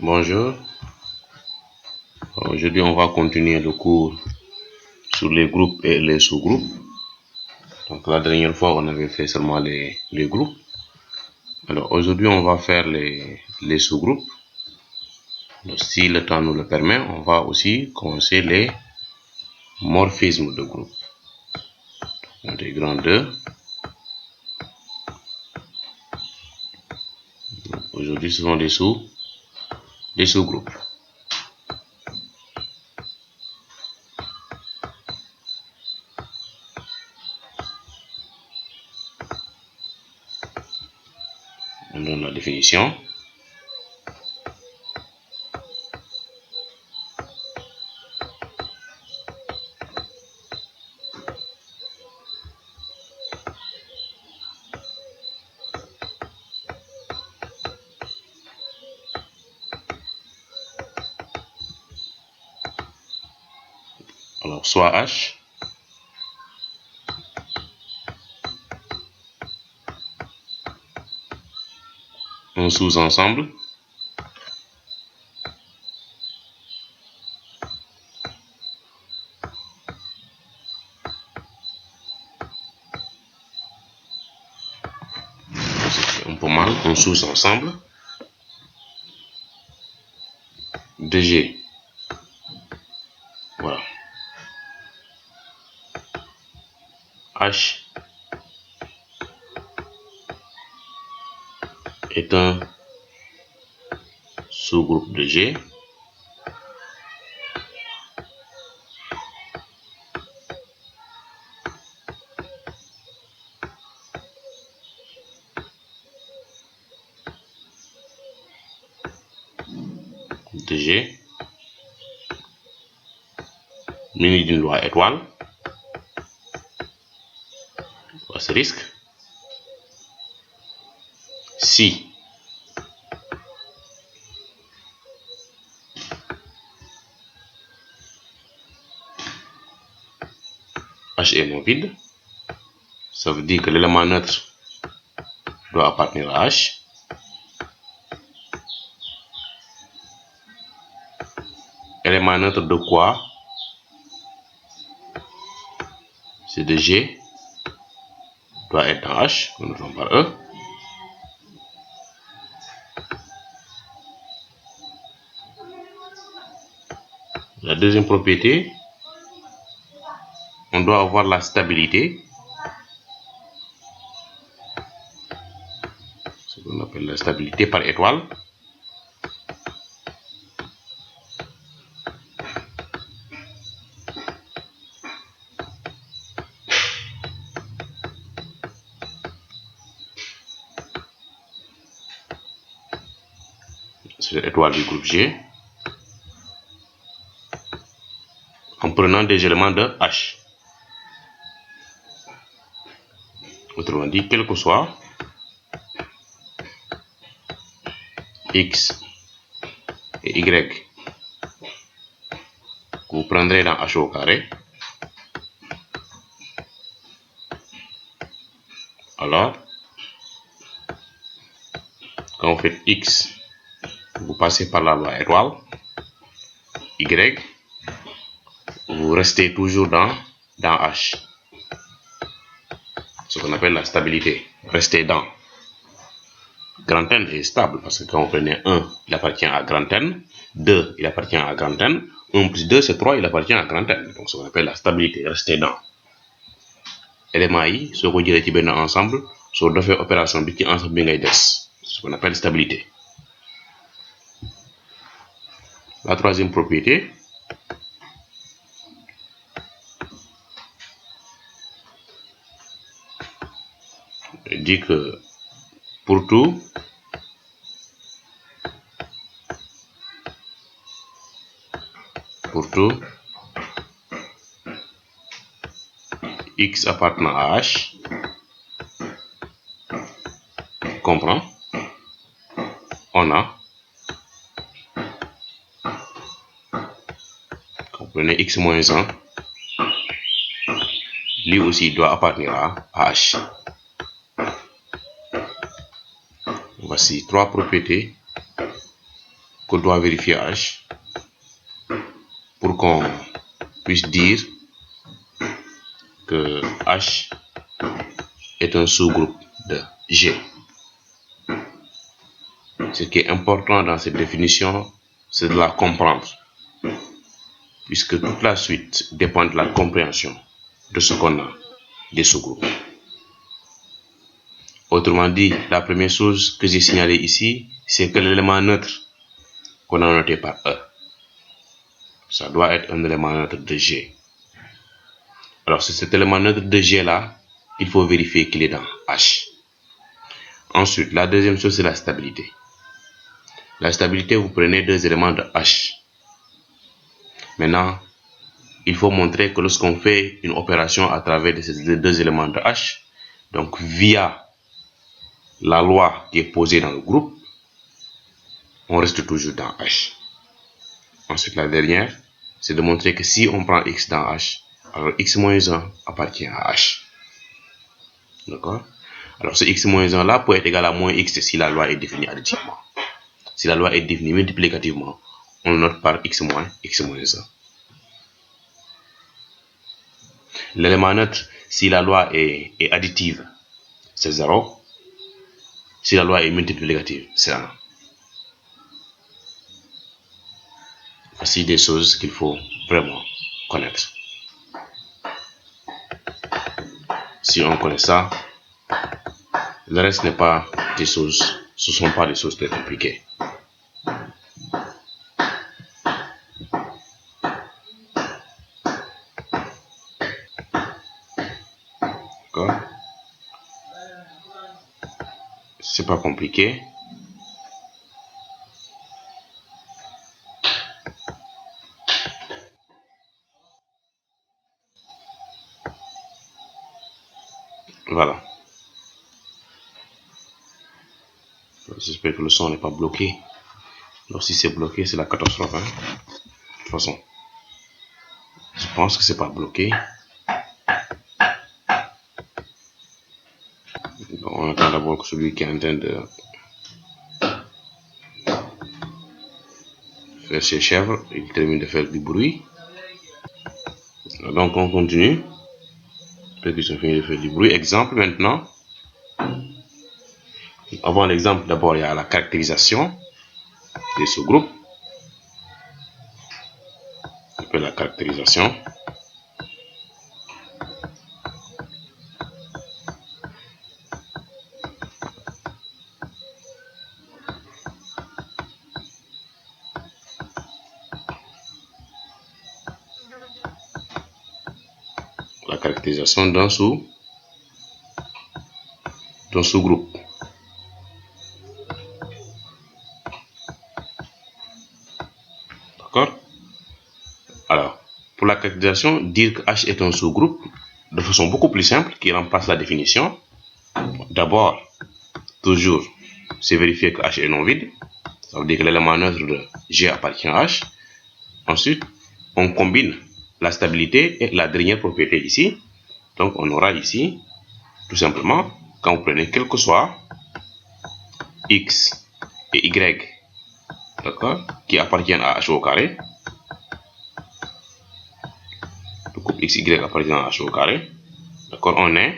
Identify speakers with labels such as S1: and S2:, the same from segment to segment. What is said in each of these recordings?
S1: Bonjour, aujourd'hui on va continuer le cours sur les groupes et les sous-groupes. Donc la dernière fois on avait fait seulement les groupes. Alors aujourd'hui on va faire les sous-groupes. Donc, si le temps nous le permet, on va aussi commencer les morphismes de groupe. Donc, des grands 2. Aujourd'hui ce sont des sous-groupes. On donne la définition. Alors soit H, un sous-ensemble un peu mal, un sous-ensemble de G. Voilà. H est un sous-groupe de G muni d'une loi étoile astérisque si H est non vide, ça veut dire que l'élément neutre doit appartenir à H. Élément neutre de quoi? C'est de G, doit être dans H, nous notons par E. La deuxième propriété, on doit avoir la stabilité, ce qu'on appelle la stabilité par étoile. C'est l'étoile du groupe G, en prenant des éléments de H. Autrement dit, quel que soit X et Y que vous prendrez dans H au carré, alors quand vous faites X, vous passez par la loi étoile, Y, vous restez toujours dans H. Ce qu'on appelle la stabilité. Rester dans. Grand N est stable parce que quand vous prenez 1, il appartient à grand N. 2, il appartient à grand N. 1 plus 2, c'est 3, il appartient à grand N. Donc, ce qu'on appelle la stabilité. Rester dans. Élément yi, soo ko jëlee ci benn ensemble, soo defee opération bi ci ensemble bi ngay des. C'est ce qu'on appelle stabilité. La troisième propriété, dit que pour tout X appartenant à H, comprend, on a, quand vous prenez X moins 1, lui aussi doit appartenir à H. Voici 3 propriétés que doit vérifier H pour qu'on puisse dire que H est un sous-groupe de G. Ce qui est important dans cette définition, c'est de la comprendre, puisque toute la suite dépend de la compréhension de ce qu'on a des sous-groupes. Autrement dit, la première chose que j'ai signalée ici, c'est que l'élément neutre qu'on a noté par E, ça doit être un élément neutre de G. Alors, c'est cet élément neutre de G là, il faut vérifier qu'il est dans H. Ensuite, la deuxième chose, c'est la stabilité. La stabilité, vous prenez deux éléments de H. Maintenant, il faut montrer que lorsqu'on fait une opération à travers ces deux éléments de H, donc via la loi qui est posée dans le groupe, on reste toujours dans H. Ensuite, la dernière, c'est de montrer que si on prend X dans H, alors X moins 1 appartient à H. D'accord? Alors, ce X moins 1 là peut être égal à moins X si la loi est définie additivement. Si la loi est définie multiplicativement, on le note par X moins 1. L'élément neutre, si la loi est additive, c'est 0. Si la loi est multiplicative, c'est 1. Voici des choses qu'il faut vraiment connaître. Si on connaît ça, le reste n'est pas des choses, ce ne sont pas des choses très compliquées. D'accord? C'est pas compliqué. Voilà. J'espère que le son n'est pas bloqué. Alors si c'est bloqué, c'est la catastrophe. Hein? De toute façon, je pense que c'est pas bloqué. Bon, on attend d'abord que celui qui est en train de faire ses chèvres, il termine de faire du bruit. Donc on continue. J'espère qu'ils ont fini de faire du bruit. Exemple maintenant. Avant l'exemple, d'abord il y a la caractérisation de ce groupe. On appelle la caractérisation. La caractérisation d'un sous-groupe. D'accord? Alors, pour la caractérisation, dire que H est un sous-groupe de façon beaucoup plus simple qui remplace la définition. D'abord, toujours, c'est vérifier que H est non vide. Ça veut dire que l'élément neutre de G appartient à H. Ensuite, on combine la stabilité et la dernière propriété ici. Donc, on aura ici, tout simplement, quand vous prenez quel que soit X et Y, d'accord, qui appartiennent à H au carré. Le couple X, Y appartient à H au carré. D'accord, on est.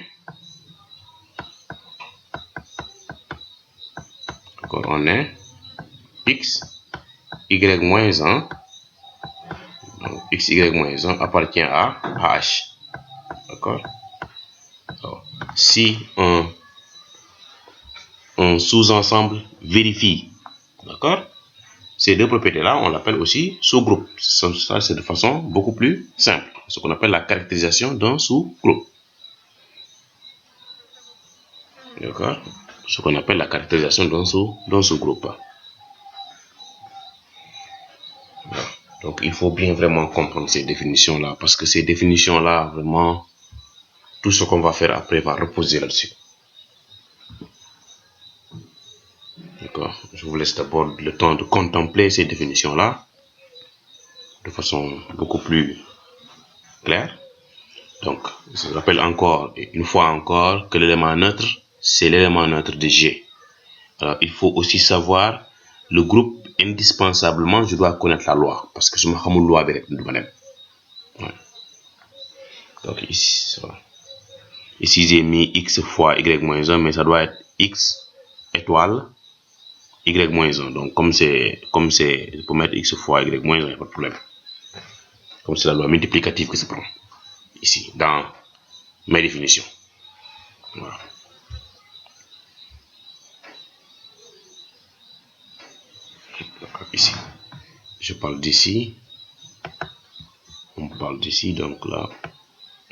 S1: D'accord, on est X, Y moins 1. Donc, X, Y moins 1 appartient à H. D'accord. Si un sous-ensemble vérifie, d'accord, ces deux propriétés-là, on l'appelle aussi sous-groupe. Ça, c'est de façon beaucoup plus simple. Ce qu'on appelle la caractérisation d'un sous-groupe. D'accord. Ce qu'on appelle la caractérisation d'un sous-groupe. Donc, il faut bien vraiment comprendre ces définitions-là, parce que ces définitions-là, vraiment, tout ce qu'on va faire après va reposer là-dessus. D'accord. Je vous laisse d'abord le temps de contempler ces définitions-là de façon beaucoup plus claire. Donc, je rappelle encore, une fois encore, que l'élément neutre, c'est l'élément neutre de G. Alors, il faut aussi savoir le groupe indispensablement je dois connaître la loi parce que je me xamul loi bi rek du ma dem. Donc ici voilà. Ici j'ai mis x fois y moins 1, mais ça doit être x étoile y moins 1. Donc comme c'est je peux mettre x fois y moins 1, il n'y a pas de problème. Comme c'est la loi multiplicative que ça prend ici dans mes définitions. Voilà. Ici je parle d'ici, on parle d'ici, donc là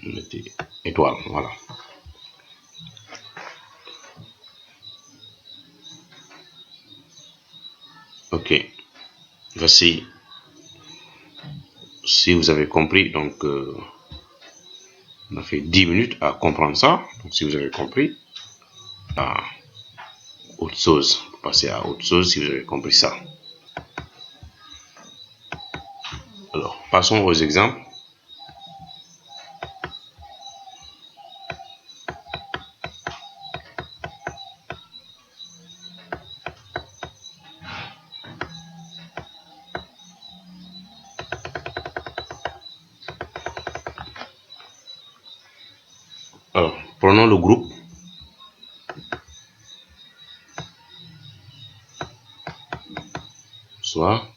S1: on mettait étoile, voilà. Ok, voici, si vous avez compris, donc on a fait 10 minutes à comprendre ça. Donc si vous avez compris, à autre chose, passer à autre chose si vous avez compris ça. Alors passons aux exemples. Alors prenons le groupe. Soit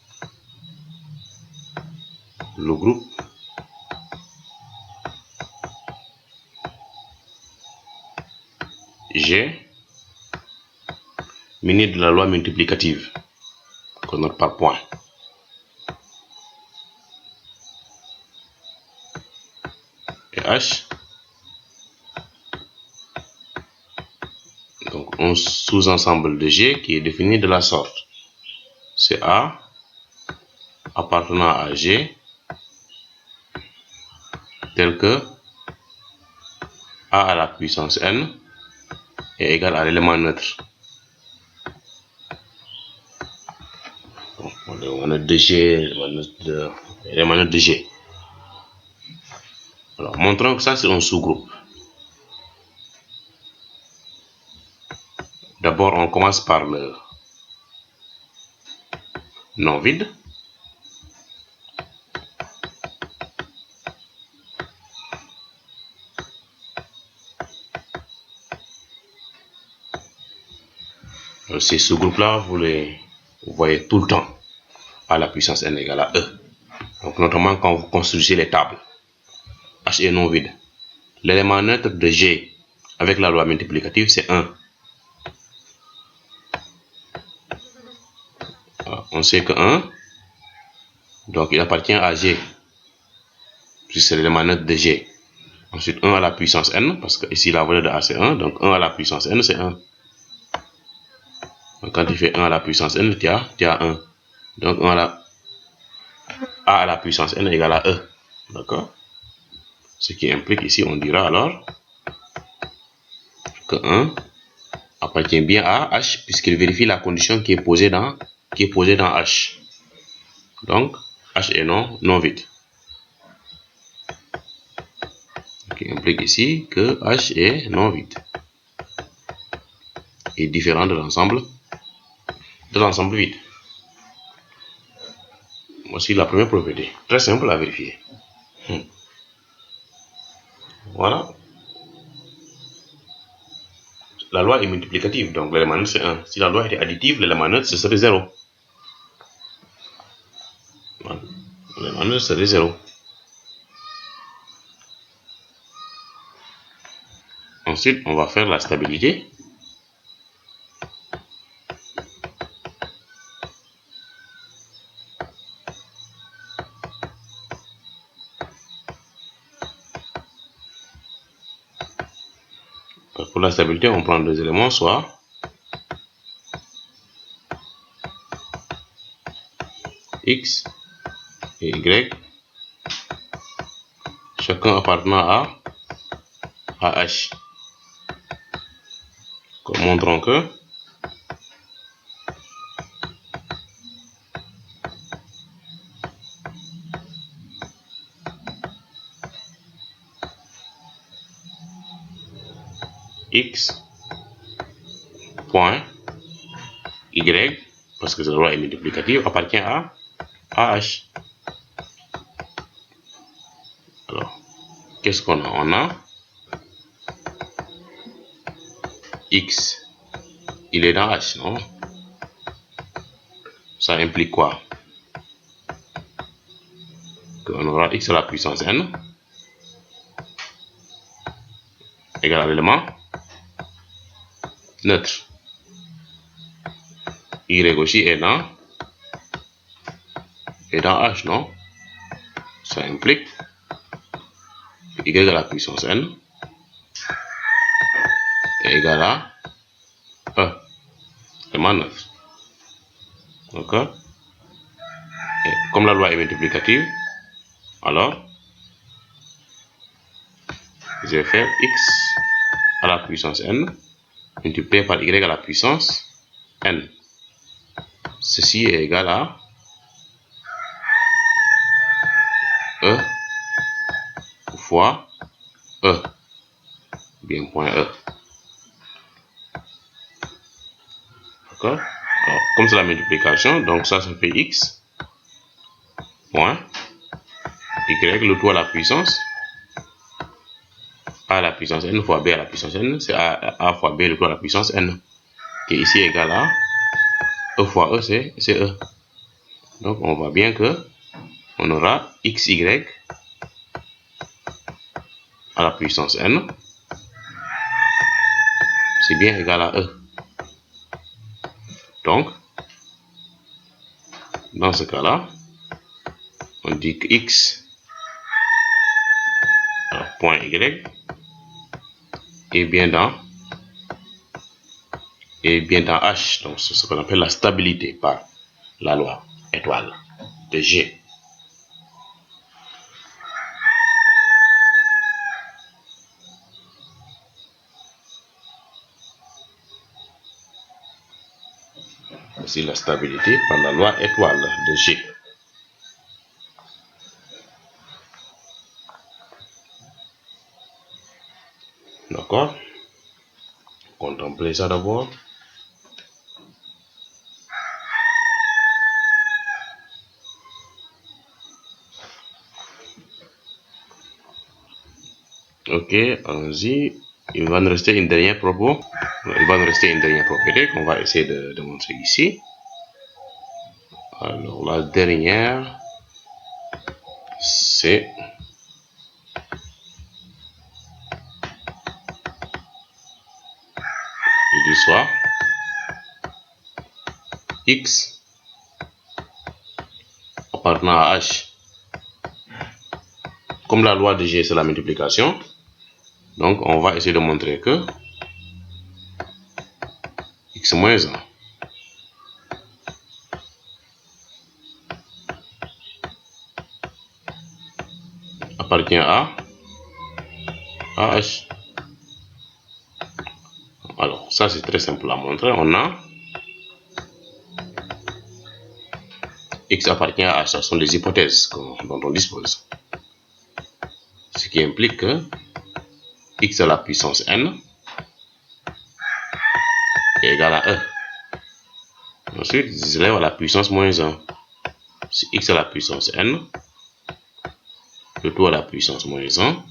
S1: le groupe G muni de la loi multiplicative qu'on note par point. Et H, donc un sous-ensemble de G qui est défini de la sorte. C'est A appartenant à G tel que A à la puissance n est égal à l'élément neutre. Donc, l'élément neutre de G, l'élément neutre de G. Alors, montrons que ça c'est un sous-groupe. D'abord, on commence par le non vide. Ces sous-groupes-là, vous les voyez tout le temps à la puissance n égale à E. Donc, notamment quand vous construisez les tables, H est non vide. L'élément neutre de G avec la loi multiplicative, c'est 1. On sait que 1, donc il appartient à G, puisque c'est l'élément neutre de G. Ensuite, 1 à la puissance n, parce que ici la valeur de A c'est 1, donc 1 à la puissance n c'est 1. Donc quand tu fais 1 à la puissance n, tu as 1. Donc A à la puissance n égale à E. D'accord? Ce qui implique ici, on dira alors que 1 appartient bien à H, puisqu'il vérifie la condition qui est posée dans H. Donc, H est non vide. Ce qui implique ici que H est non vide. Et différent de l'ensemble vide. Voici la première propriété. Très simple à vérifier. Voilà. La loi est multiplicative, donc l'élément neutre c'est 1. Si la loi était additive, l'élément neutre ce serait 0. Voilà. L'élément neutre serait 0. Ensuite, on va faire la stabilité. Pour la stabilité, on prend deux éléments, soit x et y, chacun appartenant à h. Montrons que x point y parce que la loi est multiplicative, appartient à AH. Alors, qu'est-ce qu'on a? On a X, il est dans H, non? Ça implique quoi? Qu'on aura X à la puissance N égale à l'élément neutre. Y aussi est dans H, non? Ça implique Y à la puissance N est égal à E, élément neutre. D'accord? Et comme la loi est multiplicative, alors je vais faire X à la puissance N multiplié par Y à la puissance N. Ceci est égal à E fois E, bien point E. D'accord? Alors, comme c'est la multiplication, donc ça fait X point Y, le tout à la puissance A à la puissance N fois B à la puissance N, c'est A fois B le tout à la puissance N, qui est ici égal à E fois E, c'est E. Donc on voit bien que on aura XY à la puissance N, c'est bien égal à E. Donc, dans ce cas-là, on dit que X point Y est bien dans H. Donc, c'est ce qu'on appelle la stabilité par la loi étoile de G. C'est la stabilité par la loi étoile de G. D'accord? Contemplez ça d'abord. Ok, allons-y. Il va nous rester une dernière propriété qu'on va essayer de montrer ici. Alors, la dernière, c'est du soit X appartenant à H. Comme la loi de G, c'est la multiplication, donc on va essayer de montrer que X moins 1 appartient à H. Alors, ça c'est très simple à montrer. On a X appartient à H. Ce sont les hypothèses dont on dispose. Ce qui implique que X à la puissance N est égal à E. Ensuite, je lève à la puissance moins 1. C'est X à la puissance N, le tout à la puissance moins 1,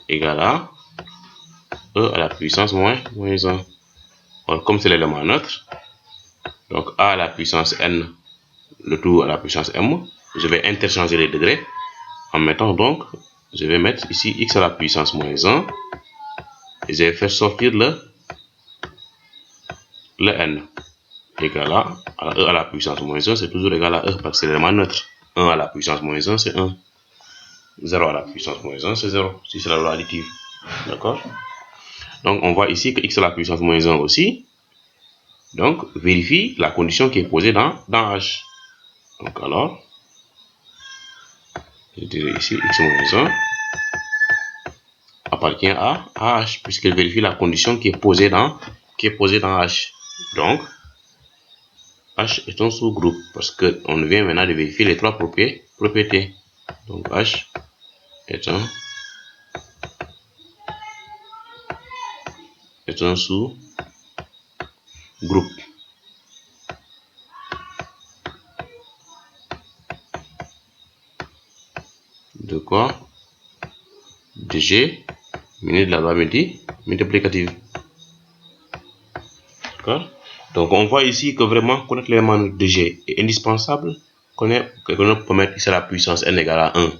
S1: égal à E à la puissance moins 1. Alors, comme c'est l'élément neutre, donc A à la puissance N, le tout à la puissance M, je vais interchanger les degrés en mettant donc, je vais mettre ici X à la puissance moins 1 et je vais faire sortir le N égal à E à la puissance moins 1, c'est toujours égal à E parce que c'est l'élément neutre. 1 à la puissance moins 1, c'est 1. 0 à la puissance moins 1, c'est 0, si c'est la loi additive. D'accord? Donc, on voit ici que X à la puissance moins 1 aussi, donc, vérifie la condition qui est posée dans H. Donc, alors, je dirais ici X moins 1 appartient à H, puisqu'elle vérifie la condition qui est posée dans H. Donc, H est un sous-groupe, parce qu'on vient maintenant de vérifier les trois propriétés. Donc, H est un sous-groupe. de quoi? De G, minute de la loi multiplicative. D'accord? Donc on voit ici que vraiment connaître l'élément de G est indispensable. Connaître pour mettre ici la puissance n égale à 1.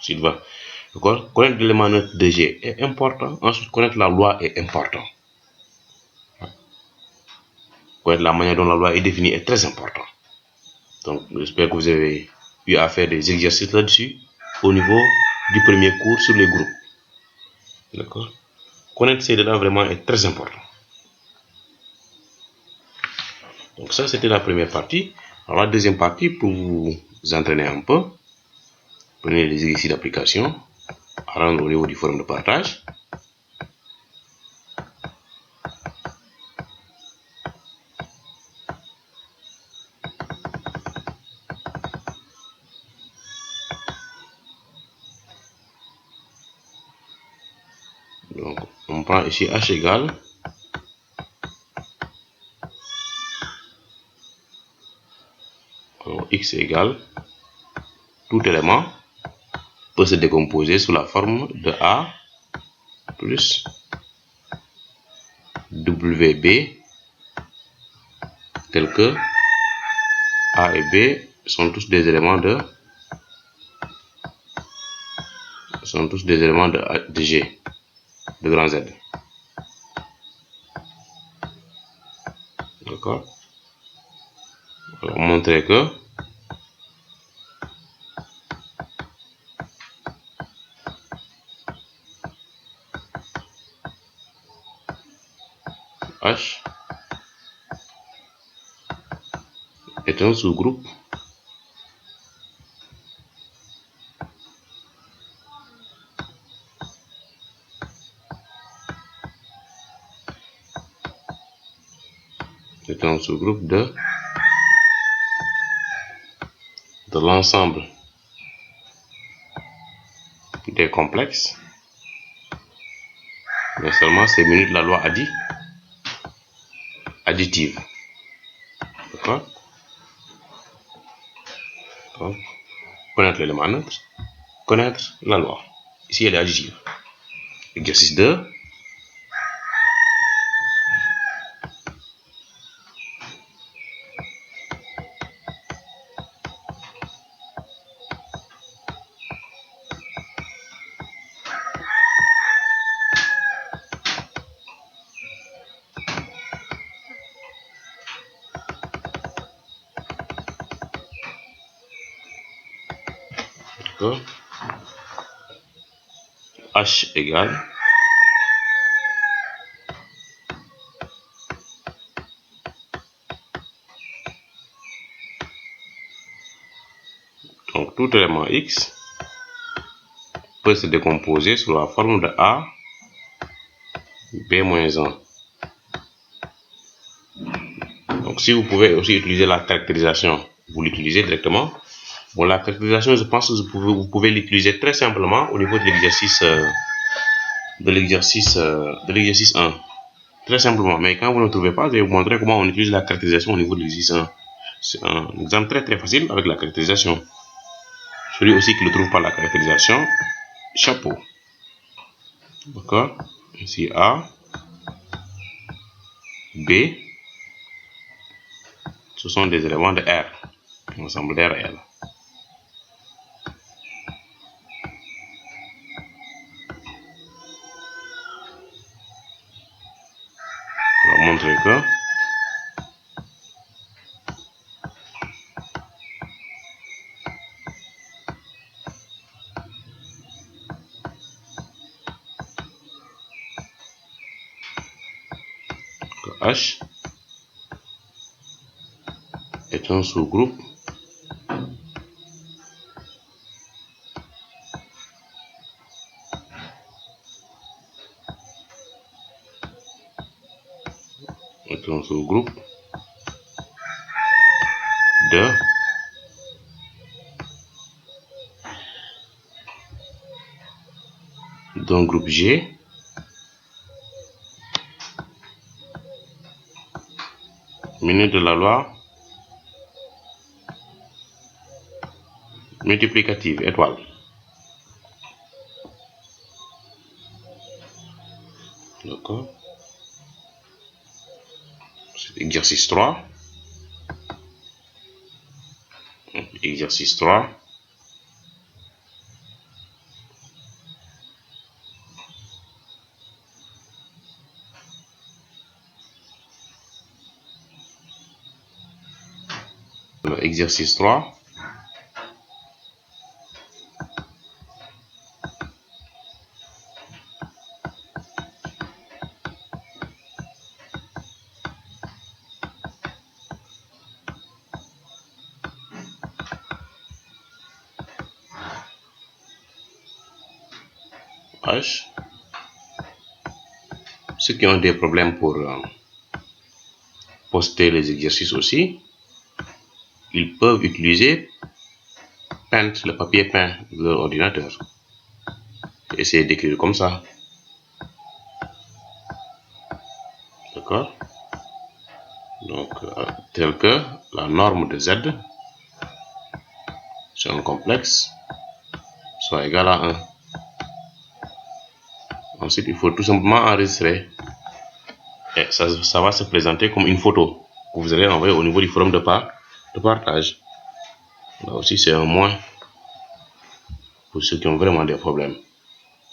S1: Si tu vois. D'accord? Connaître l'élément de G est important. Ensuite, connaître la loi est important. Connaître la manière dont la loi est définie est très important. Donc, j'espère que vous avez eu à faire des exercices là-dessus au niveau du premier cours sur les groupes. D'accord? Connaître ces deux-là vraiment est très important. Donc ça, c'était la première partie. Alors la deuxième partie, pour vous entraîner un peu, prenez les exercices d'application, à rendre au niveau du forum de partage. Donc, on prend ici h égale x égale tout élément peut se décomposer sous la forme de A plus WB tel que A et B sont tous des éléments de G, de grand Z. D'accord? Alors, montrer que H est un sous-groupe de l'ensemble des complexes, mais seulement c'est minute la loi additive. D'accord? Donc, connaître l'élément neutre, connaître la loi. Ici, elle est additive. Exercice 2. H égale donc tout élément X peut se décomposer sous la forme de A B-1. Donc si vous pouvez aussi utiliser la caractérisation, vous l'utilisez directement. Bon, la caractérisation, je pense que vous pouvez l'utiliser très simplement au niveau de l'exercice 1. Très simplement, mais quand vous ne trouvez pas, je vais vous montrer comment on utilise la caractérisation au niveau de l'exercice 1. C'est un exemple très très facile avec la caractérisation. Celui aussi qui ne trouve pas la caractérisation, chapeau. D'accord? Ici A, B, ce sont des éléments de R, ensemble de réel. On va montrer que H est un sous-groupe d'un groupe G muni de la loi multiplicative étoile. exercice 3. Exercice 3. Alors, exercice 3. H. Ceux qui ont des problèmes pour poster les exercices aussi, ils peuvent utiliser Paint, le papier peint de leur ordinateur. Essayez d'écrire comme ça. D'accord? Donc, tel que la norme de Z sur un complexe soit égale à 1. Ensuite, il faut tout simplement enregistrer. Et ça va se présenter comme une photo que vous allez envoyer au niveau du forum de partage. Là aussi, c'est un moins pour ceux qui ont vraiment des problèmes.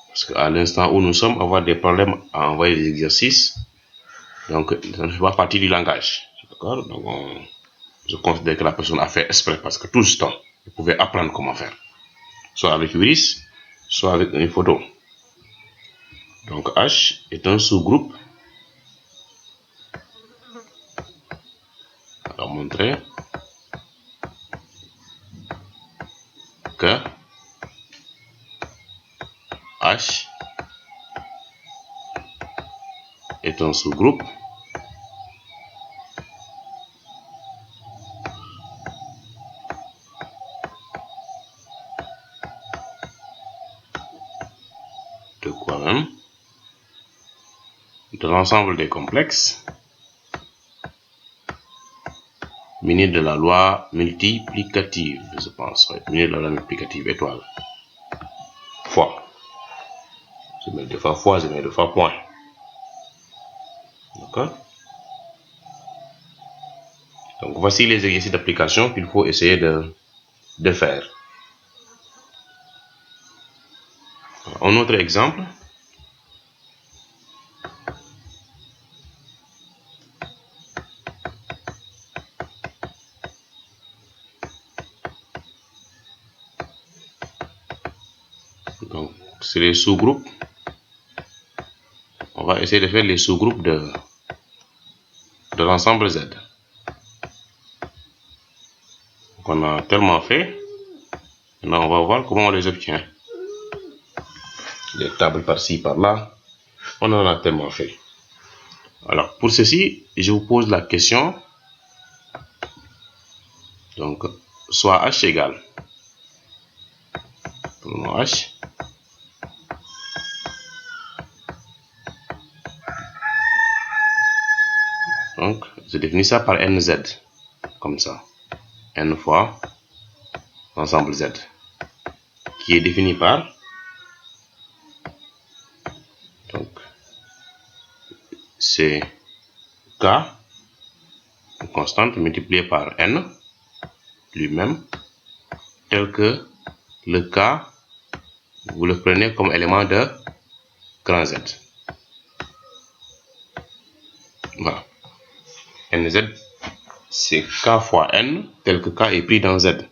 S1: Parce qu'à l'instant où nous sommes, avoir des problèmes à envoyer des exercices, donc ça ne fait pas partie du langage. D'accord? Donc, je considère que la personne a fait exprès parce que tout ce temps, vous pouvez apprendre comment faire. Soit avec Iris, soit avec une photo. Donc H est un sous-groupe. Alors montrer que H est un sous-groupe de quoi même? De l'ensemble des complexes munis de la loi multiplicative, je pense. Ouais, munis de la loi multiplicative étoile. Fois. Je mets deux fois fois, je mets deux fois point. D'accord? Donc voici les exercices d'application qu'il faut essayer de faire. Un autre exemple. Donc, c'est les sous-groupes. On va essayer de faire les sous-groupes de l'ensemble Z. Donc, on a tellement fait. Maintenant, on va voir comment on les obtient. Des tables par-ci, par-là. On en a tellement fait. Alors, pour ceci, je vous pose la question. Donc, soit H égale. Prenons H. Donc, je définis ça par NZ. Comme ça. N fois l'ensemble Z. Qui est défini par. Donc, c'est K. Une constante multipliée par N. Lui-même. Tel que le K, vous le prenez comme élément de grand Z. Voilà. NZ, c'est K fois N, tel que K est pris dans Z.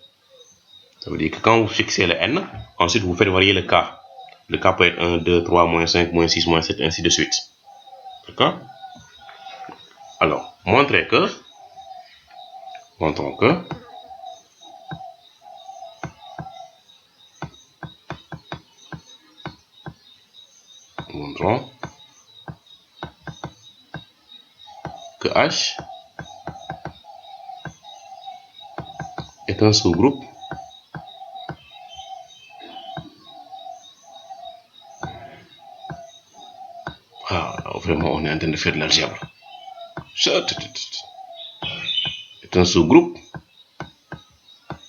S1: Ça veut dire que quand vous fixez le N, ensuite vous faites varier le K. Le K peut être 1, 2, 3, moins 5, moins 6, moins 7, ainsi de suite. D'accord? Alors, montrons que H est un sous-groupe vraiment on est en train de faire de l'algèbre. Est un sous-groupe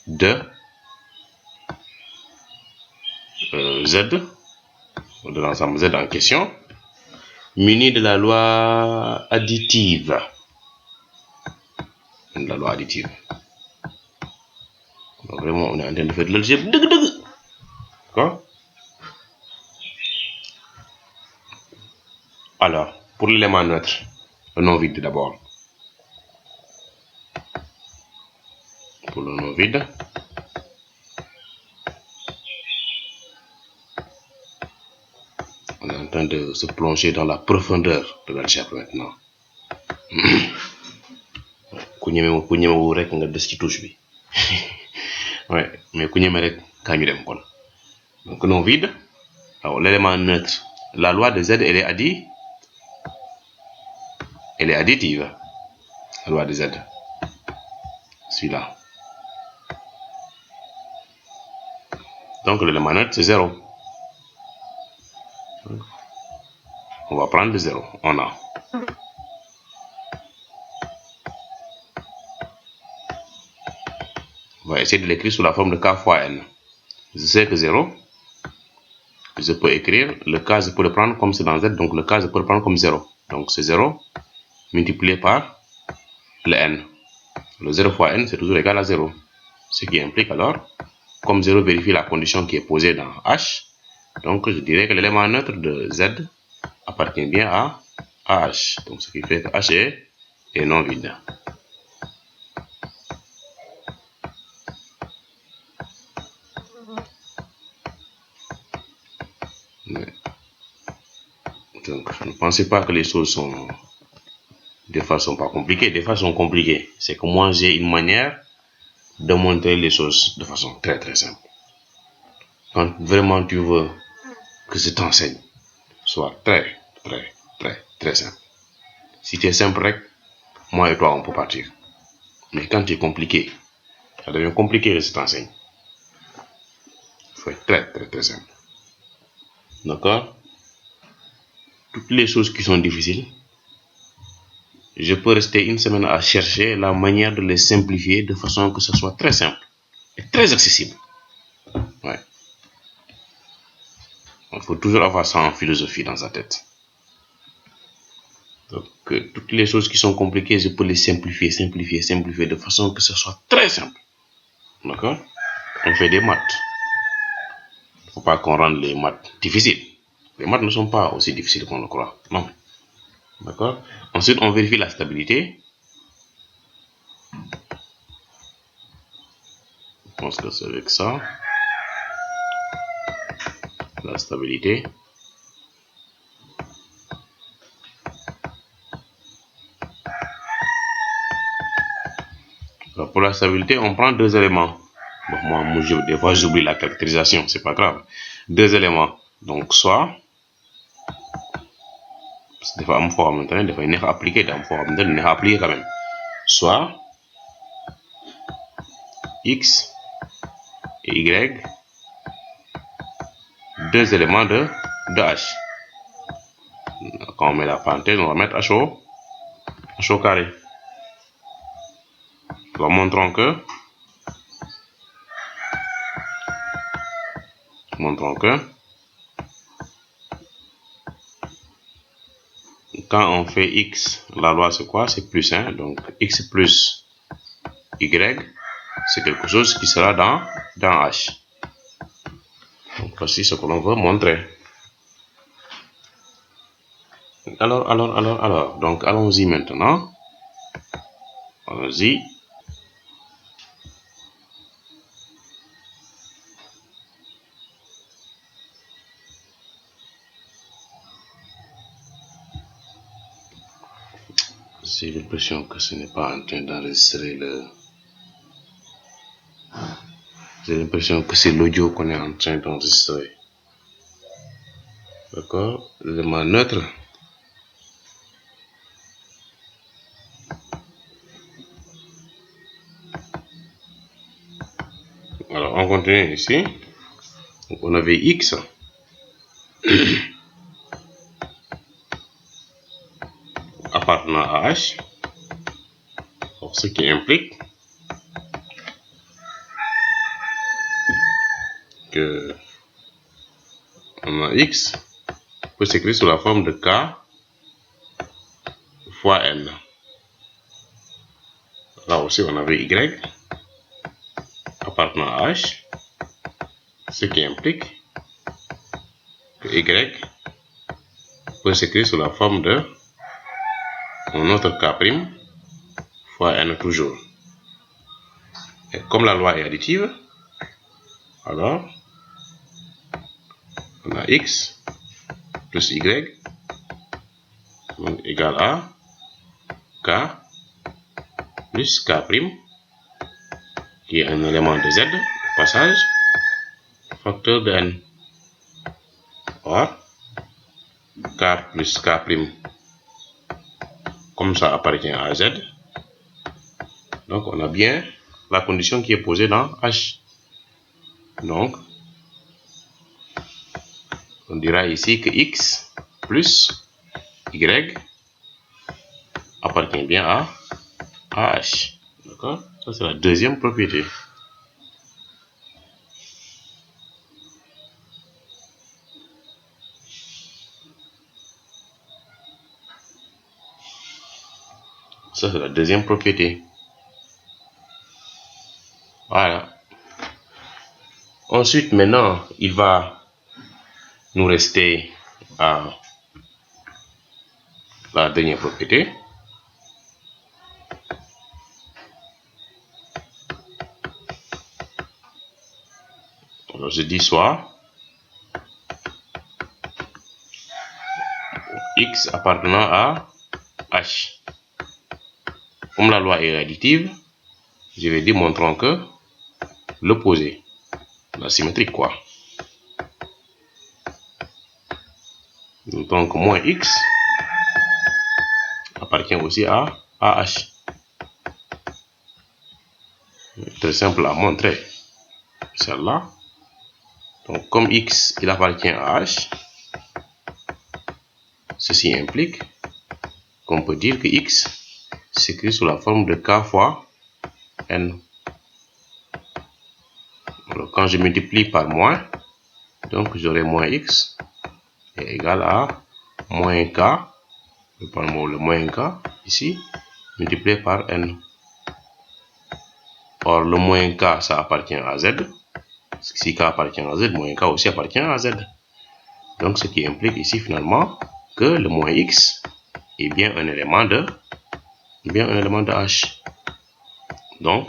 S1: de Z, de l'ensemble Z en question, muni de la loi additive. de la loi additive. Donc vraiment, on est en train de faire de l'algèbre. D'accord? Alors, pour l'élément neutre, le non vide d'abord. Pour le non vide, on est en train de se plonger dans la profondeur de l'algèbre maintenant. Ku ñemewu rek nga des ci touche bi. Ouais, mais ku ñeme rek ka ñu dem kon. Donc non vide. Alors l'élément neutre, la loi de Z, elle est additive. La loi de Z. Celui-là. Donc l'élément neutre, c'est 0. On va prendre le 0. On a. On va essayer de l'écrire sous la forme de K fois N. Je sais que 0, je peux écrire le K, je peux le prendre comme c'est dans Z, donc le K, je peux le prendre comme 0. Donc c'est 0 multiplié par le N. Le 0 fois N, c'est toujours égal à 0. Ce qui implique alors, comme 0 vérifie la condition qui est posée dans H, donc je dirais que l'élément neutre de Z appartient bien à H. Donc ce qui fait que H est non vide. Donc ne pensez pas que les choses sont... Des fois sont pas compliquées, des fois sont compliquées. C'est que moi j'ai une manière de montrer les choses de façon très très simple. Quand vraiment tu veux que je t'enseigne soit très très très très simple. Si tu es simple, moi et toi on peut partir. Mais quand tu es compliqué, ça devient compliqué que je t'enseigne. Il faut être très très très simple. D'accord? Toutes les choses qui sont difficiles, je peux rester une semaine à chercher la manière de les simplifier de façon que ce soit très simple et très accessible. Ouais. Il faut toujours avoir ça en philosophie dans sa tête. Donc, toutes les choses qui sont compliquées, je peux les simplifier de façon que ce soit très simple. D'accord? On fait des maths. Il ne faut pas qu'on rende les maths difficiles. Les maths ne sont pas aussi difficiles qu'on le croit. Non. D'accord? Ensuite, on vérifie la stabilité. Je pense que c'est avec ça. La stabilité. Alors, pour la stabilité, on prend deux éléments. Bon, moi des fois, j'oublie la caractérisation, c'est pas grave. Deux éléments. Donc, soit, des fois, des fois, il faut appliquer, appliquer quand même. Soit, X et Y, deux éléments de H. Quand on met la parenthèse, on va mettre H au carré. Nous montrons que quand on fait X, la loi c'est quoi? C'est plus 1. Donc X plus Y, c'est quelque chose qui sera dans H. Donc voici ce que l'on veut montrer. Alors. Donc allons-y maintenant. Allons-y. J'ai l'impression que ce n'est pas en train d'enregistrer le... J'ai l'impression que c'est l'audio qu'on est en train d'enregistrer. D'accord? L'élément neutre. Alors, on continue ici. Donc, on avait X. Appartenant à H. Alors, ce qui implique que on a X peut s'écrire sous la forme de K fois N. Là aussi, on avait Y appartenant à H, ce qui implique que Y peut s'écrire sous la forme de un autre K' fois N toujours. Et comme la loi est additive, alors on a X plus Y donc égale à K plus K' qui est un élément de Z au passage facteur de N. Or, K plus K' comme ça appartient à Z, donc on a bien la condition qui est posée dans H. Donc, on dira ici que X plus Y appartient bien à H. D'accord? Ça, c'est la deuxième propriété. Ça, c'est la deuxième propriété. Voilà. Ensuite, maintenant, il va nous rester à la dernière propriété. Alors, je dis soit X appartenant à H. Comme la loi est additive, je vais dire montrons que l'opposé, la symétrique quoi. Donc moins X appartient aussi à H. Très simple à montrer. Celle-là. Donc comme X il appartient à H, ceci implique qu'on peut dire que X s'écrit sous la forme de K fois N. Alors, quand je multiplie par moins, donc j'aurai moins X est égal à moins K, je prends le moins K ici, multiplié par N. Or, le moins K, ça appartient à Z. Si K appartient à Z, moins K aussi appartient à Z. Donc, ce qui implique ici finalement que le moins X est bien un élément de H. Donc,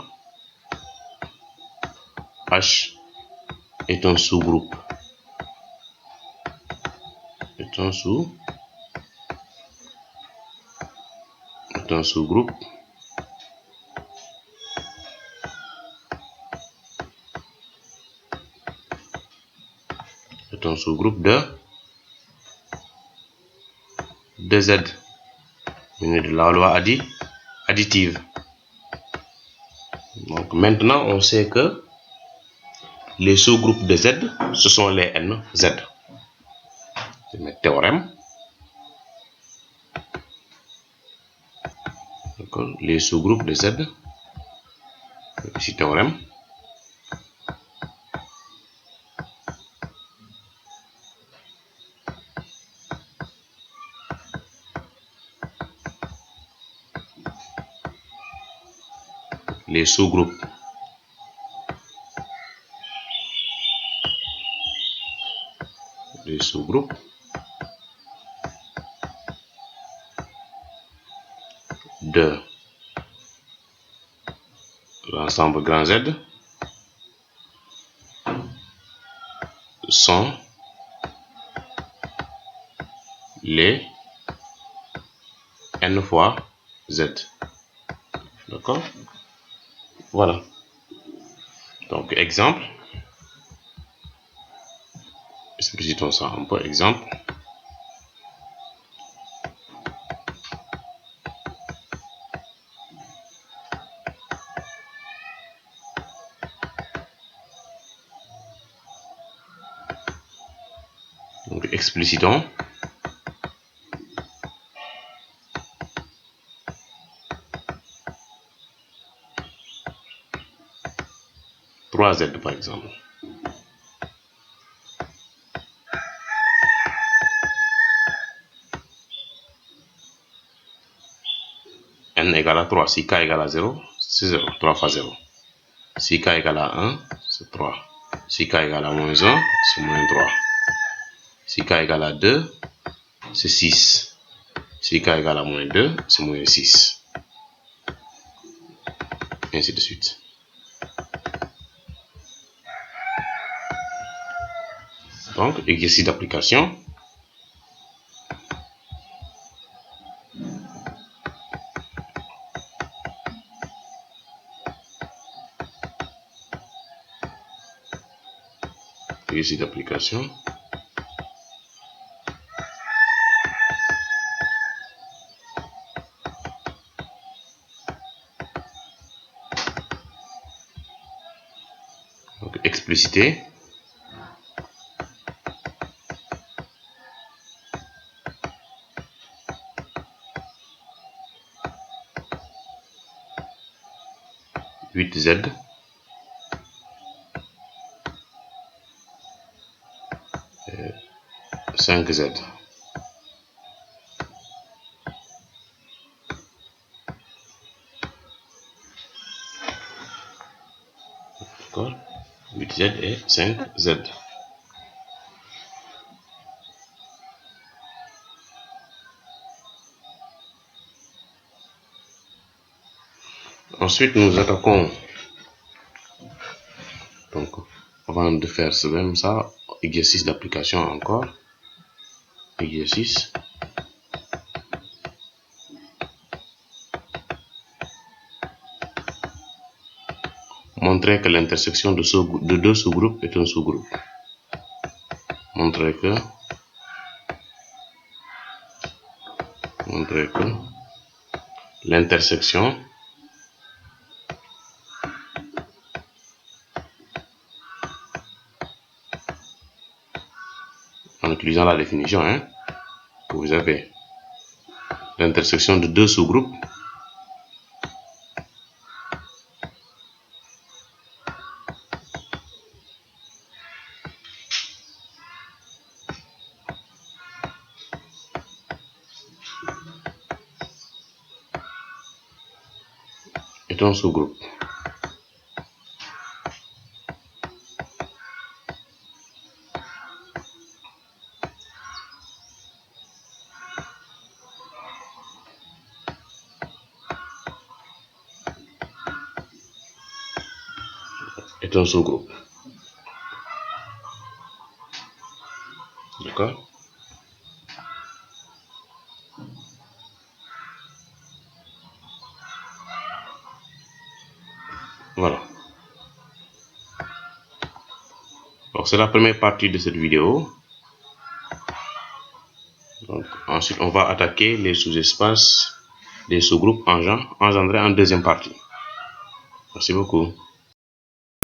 S1: H est un sous-groupe. Est un sous-groupe de Z, de la loi additive. Donc maintenant on sait que les sous-groupes de Z, ce sont les NZ. C'est le théorème. Les sous-groupes de Z, ici théorème. Les sous-groupes de l'ensemble grand Z sont les N fois Z. D'accord? Voilà. Donc, exemple. Explicitons ça un peu. Exemple. Donc, explicitons. Trois Z par exemple. N égale à 3. Si K égale à 0, c'est 0. 3 fois 0. Si k égale à 1, c'est 3. Si k égale à moins 1, c'est moins 3. Si k égale à 2, c'est 6. Si k égale à moins 2, c'est moins 6. Et ainsi de suite. Donc, exercice d'application. Exercice d'application. Donc, expliciter. Z 5Z. D'accord, 8Z et 5Z. Ensuite, nous attaquons. Donc, avant de faire ce même ça, exercice d'application encore. Exercice. Montrer que l'intersection de deux sous-groupes est un sous-groupe. Montrer que l'intersection en utilisant la définition que vous avez, l'intersection de deux sous-groupes est un sous-groupe. Est un sous-groupe. D'accord? Voilà. Donc, c'est la première partie de cette vidéo. Donc, ensuite, on va attaquer les sous-espaces des sous-groupes engendrés en deuxième partie. Merci beaucoup.